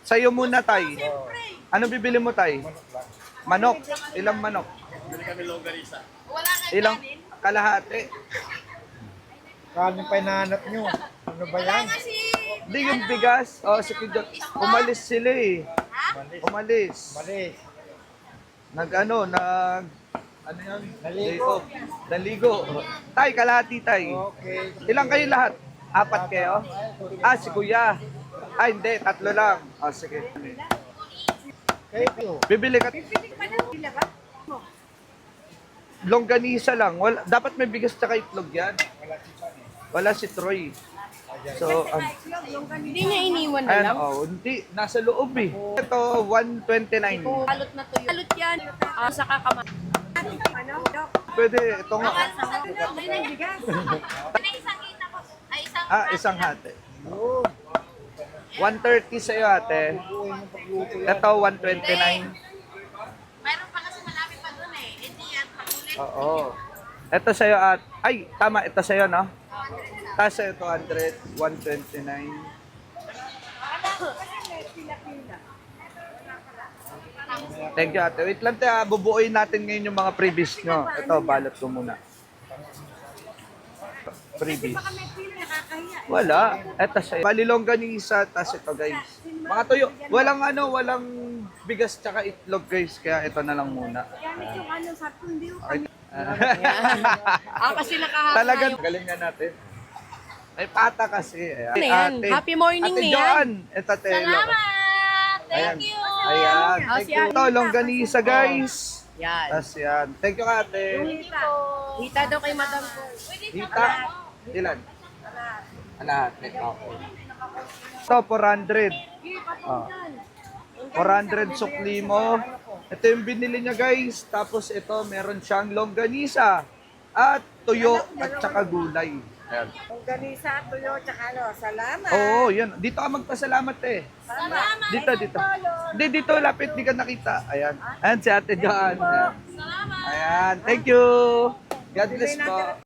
Sa'yo muna, tay. Ano bibili mo, tay? Manok lang. Manok. Ilang manok? Bili kami longganisa. Wala kang Ilang kanin? kalahati? Kanin pa hinahanap nyo. Ano ba yan? Kasi, Hindi yung bigas. Oh, si Kidot. Umalis sila eh. Malis. Umalis. Malis. Ano yan? Naligo. Naligo. Tay, kalahati, tay. Okay. Ilang kayo lahat? 4 kayo? Si kuya. Hindi, 3 lang. Sige. Thank you. Bibili ka. Longganisa lang. Dapat may bigas tsaka itlog yan. Wala si Troy. So, hindi niya iniwan na ayan, lang. hindi. Nasa loob eh. Ito, 129. Balot na tuyo. Balot yan. Sa kakama. Pwede, ito nga. Isang ina ko. Ay, isang Isang hati. Yun. 130 sa'yo ate. Ito, 129. Mayroon pa kasi malami pa dun eh. Hindi yan. Pakulit. Oo. Ito sa'yo at... Ay, tama. Ito sa'yo, no? Tapos sa'yo 200, 129. Thank you ate. Wait lang tayo, bubuoyin natin ngayon yung mga previous nyo. Ito, balot ko muna. Previous. Wala. Ito sa'yo. Balilonggan yung isa, tapos ito guys. Mga tuyo. Walang bigas tsaka itlog guys. Kaya ito na lang muna. Okay. Kasi nakahasa Talagang yung... galing nga natin. Ay pata kasi. Ayan. Ano yan? Happy morning Ate na yan. Joan. Ito Telo. Salamat! Ayan. Thank you! Ayan. Oh, Thank si you. Ate. Ito, longganisa guys. Yan. Tapos yan. Thank you ate. Hita daw kay Madam ko. Hita. Ilan? Lahat. Okay. Ito, 400. Oh. 400 sukli mo. Ito yung binili niya guys. Tapos ito, meron siyang longganisa. At tuyo at saka gulay. Ayan. Ganisa, tuyo, tsaka ano, salamat. Oo, yan. Dito ka magpasalamat eh. Salamat! Dito. Hindi, dito lapit. Di ka nakita. Ayan. Ayan si Ate Joan. Ayan. Salamat! Ayan. Thank you. God bless po.